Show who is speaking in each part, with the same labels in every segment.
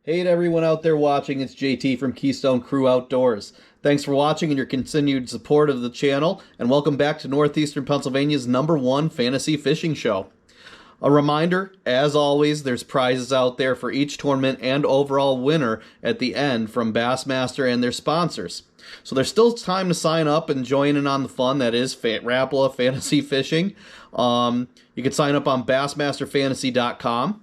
Speaker 1: Hey to everyone out there watching, it's JT from Keystone Crew Outdoors. Thanks for watching and your continued support of the channel, and welcome back to Northeastern Pennsylvania's #1 fantasy fishing show. A reminder, as always, there's prizes out there for each tournament and overall winner at the end from Bassmaster and their sponsors. So there's still time to sign up and join in on the fun that is Rapala Fantasy Fishing. You can sign up on bassmasterfantasy.com.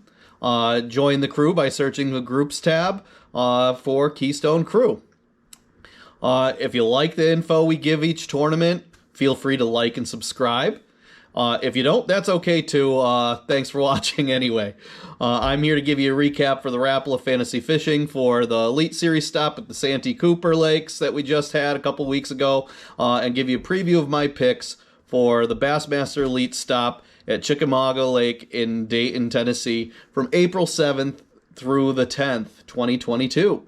Speaker 1: Join the crew by searching the Groups tab for Keystone Crew. If you like the info we give each tournament, feel free to like and subscribe. If you don't, that's okay too. Thanks for watching anyway. I'm here to give you a recap for the Rapala Fantasy Fishing for the Elite Series stop at the Santee Cooper Lakes that we just had a couple weeks ago, and give you a preview of my picks for the Bassmaster Elite stop at Chicamauga Lake in Dayton, Tennessee from April 7th through the 10th, 2022.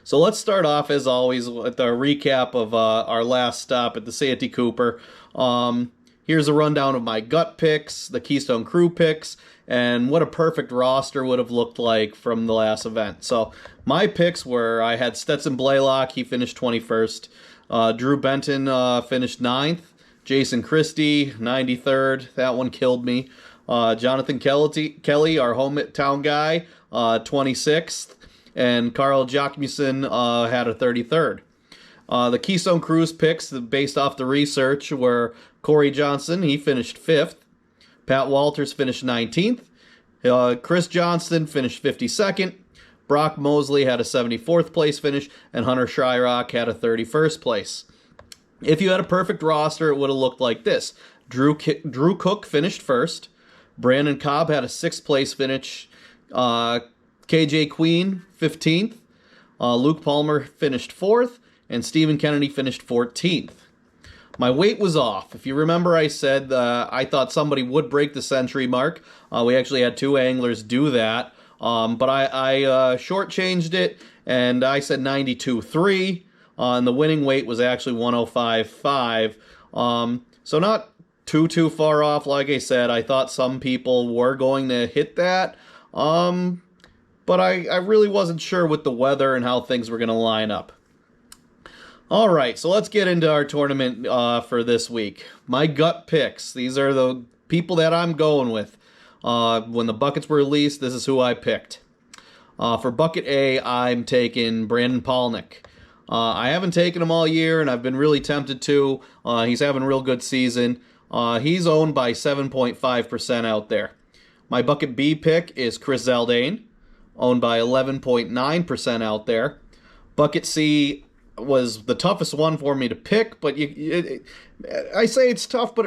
Speaker 1: So let's start off, as always, with a recap of our last stop at the Santee Cooper. Here's a rundown of my gut picks, the Keystone Crew picks, and what a perfect roster would have looked like from the last event. So my picks were, I had Stetson Blaylock, he finished 21st. Drew Benton finished 9th. Jason Christie, 93rd. That one killed me. Jonathan Kelly, our hometown guy, 26th. And Carl Jacobson had a 33rd. The Keystone Crew's picks, based off the research, were Corey Johnson, he finished 5th. Pat Walters finished 19th. Chris Johnston finished 52nd. Brock Mosley had a 74th place finish. And Hunter Shryock had a 31st place. If you had a perfect roster, it would have looked like this. Drew Cook finished 1st. Brandon Cobb had a 6th place finish. KJ Queen, 15th. Luke Palmer finished 4th. And Stephen Kennedy finished 14th. My weight was off. If you remember, I said I thought somebody would break the century mark. We actually had 2 anglers do that. But I shortchanged it, and I said 92.3. And the winning weight was actually 105.5. So not too far off. Like I said, I thought some people were going to hit that. But I really wasn't sure with the weather and how things were going to line up. All right, so let's get into our tournament for this week. My gut picks. These are the people that I'm going with. When the buckets were released, this is who I picked. For bucket A, I'm taking Brandon Palnick. I haven't taken him all year, and I've been really tempted to. He's having a real good season. He's owned by 7.5% out there. My bucket B pick is Chris Zaldain, owned by 11.9% out there. Bucket C was the toughest one for me to pick, but I say it's tough, but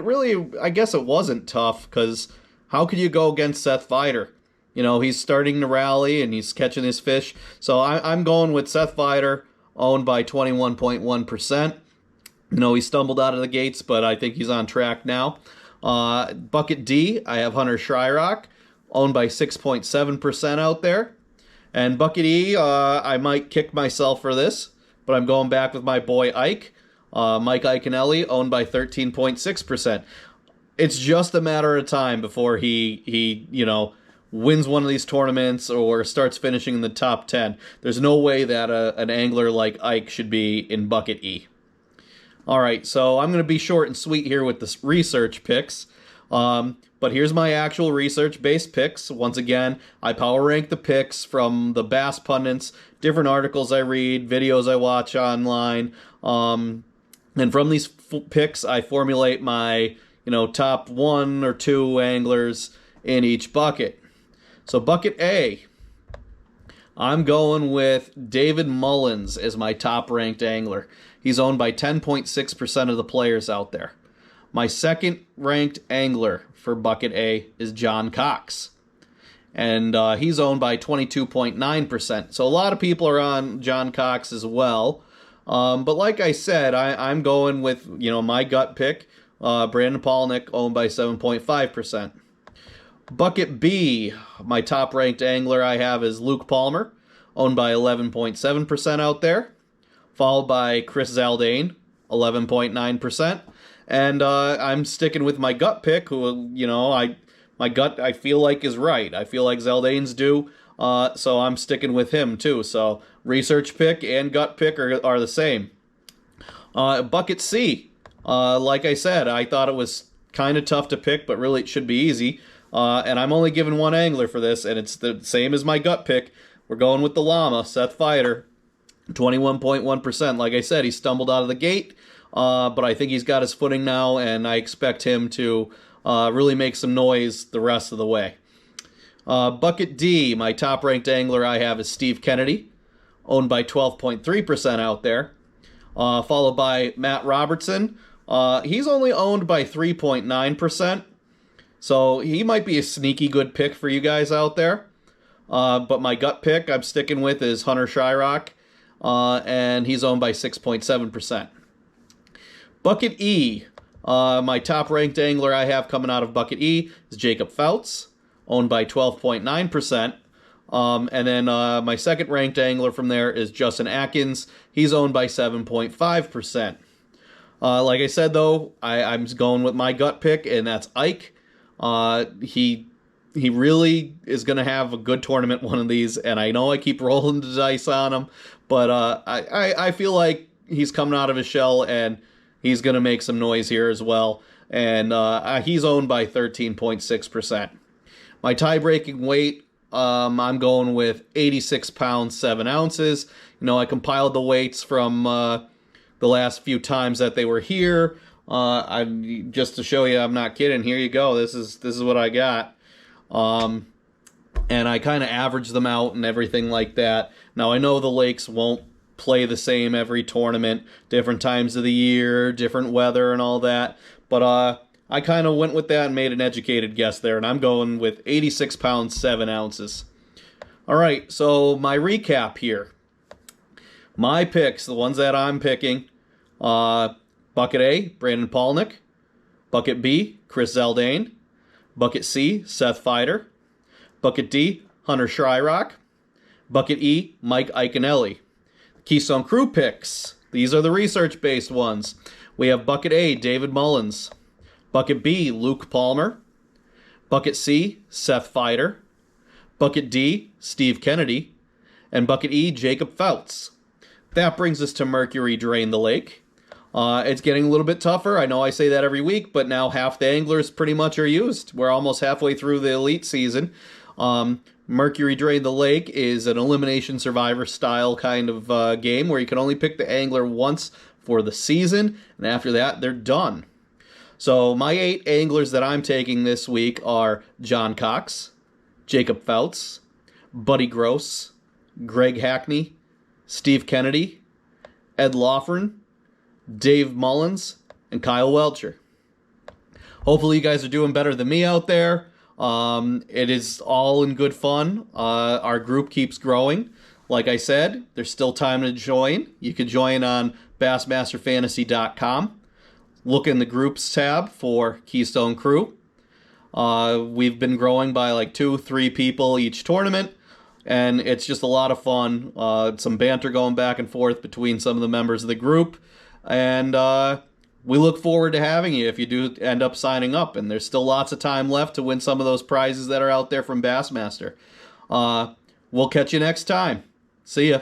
Speaker 1: I guess it wasn't tough, because how could you go against Seth Feider? You know, he's starting to rally, and he's catching his fish. So I'm going with Seth Feider, owned by 21.1%. You know, he stumbled out of the gates, but I think he's on track now. Bucket D, I have Hunter Shryock, owned by 6.7% out there. And bucket E, I might kick myself for this, but I'm going back with my boy Ike, Mike Iaconelli, owned by 13.6%. It's just a matter of time before he wins one of these tournaments or starts finishing in the top 10. There's no way that an angler like Ike should be in bucket E. All right, so I'm going to be short and sweet here with the research picks. But here's my actual research-based picks. Once again, I power rank the picks from the Bass pundits, different articles I read, videos I watch online. And from these picks, I formulate my top 1 or 2 anglers in each bucket. So bucket A, I'm going with David Mullins as my top-ranked angler. He's owned by 10.6% of the players out there. My second-ranked angler for bucket A is John Cox, and he's owned by 22.9%. So a lot of people are on John Cox as well. But like I said, I'm going with my gut pick, Brandon Palnick, owned by 7.5%. Bucket B, my top-ranked angler I have is Luke Palmer, owned by 11.7% out there, followed by Chris Zaldain, 11.9%. And I'm sticking with my gut pick, who, my gut I feel like is right. I feel like Zaldain's due. so I'm sticking with him too. So research pick and gut pick are the same. Bucket C, like I said, I thought it was kind of tough to pick, but really it should be easy. And I'm only giving one angler for this, and it's the same as my gut pick. We're going with the Llama, Seth Feider, 21.1%. Like I said, he stumbled out of the gate, but I think he's got his footing now, and I expect him to really make some noise the rest of the way. Bucket D, my top-ranked angler I have is Steve Kennedy, owned by 12.3% out there. Followed by Matt Robertson. He's only owned by 3.9%, so he might be a sneaky good pick for you guys out there. But my gut pick I'm sticking with is Hunter Shryock, and he's owned by 6.7%. Bucket E, my top-ranked angler I have coming out of Bucket E is Jacob Foutz, owned by 12.9%. And then my second-ranked angler from there is Justin Atkins. He's owned by 7.5%. Like I said, though, I'm going with my gut pick, and that's Ike. He really is going to have a good tournament one of these, and I know I keep rolling the dice on him, but I feel like he's coming out of his shell, and he's going to make some noise here as well. And he's owned by 13.6%. My tie-breaking weight, I'm going with 86 pounds, 7 ounces. You know, I compiled the weights from the last few times that they were here. Just to show you, I'm not kidding. Here you go. This is what I got. And I kind of averaged them out and everything like that. Now, I know the lakes won't play the same every tournament, different times of the year, different weather and all that. But I kind of went with that and made an educated guess there, and I'm going with 86 pounds, 7 ounces. All right, so my recap here. My picks, the ones that I'm picking, Bucket A, Brandon Palnick. Bucket B, Chris Zaldain. Bucket C, Seth Feider. Bucket D, Hunter Shryock. Bucket E, Mike Iaconelli. Keystone Crew picks. These are the research-based ones. We have Bucket A, David Mullins. Bucket B, Luke Palmer. Bucket C, Seth Feider. Bucket D, Steve Kennedy. And Bucket E, Jacob Foutz. That brings us to Mercury Drain the Lake. It's getting a little bit tougher. I know I say that every week, but now half the anglers pretty much are used. We're almost halfway through the elite season. Mercury Drain the Lake is an elimination survivor style kind of game where you can only pick the angler once for the season, and after that, they're done. So my 8 anglers that I'm taking this week are John Cox, Jacob Foutz, Buddy Gross, Greg Hackney, Steve Kennedy, Ed Loughran, Dave Mullins, and Kyle Welcher. Hopefully you guys are doing better than me out there. It is all in good fun. Our group keeps growing. Like I said, there's still time to join. You can join on bassmasterfantasy.com. Look in the groups tab for Keystone Crew. We've been growing by like 2-3 people each tournament, and it's just a lot of fun. Some banter going back and forth between some of the members of the group, and we look forward to having you if you do end up signing up, and there's still lots of time left to win some of those prizes that are out there from Bassmaster. We'll catch you next time. See ya.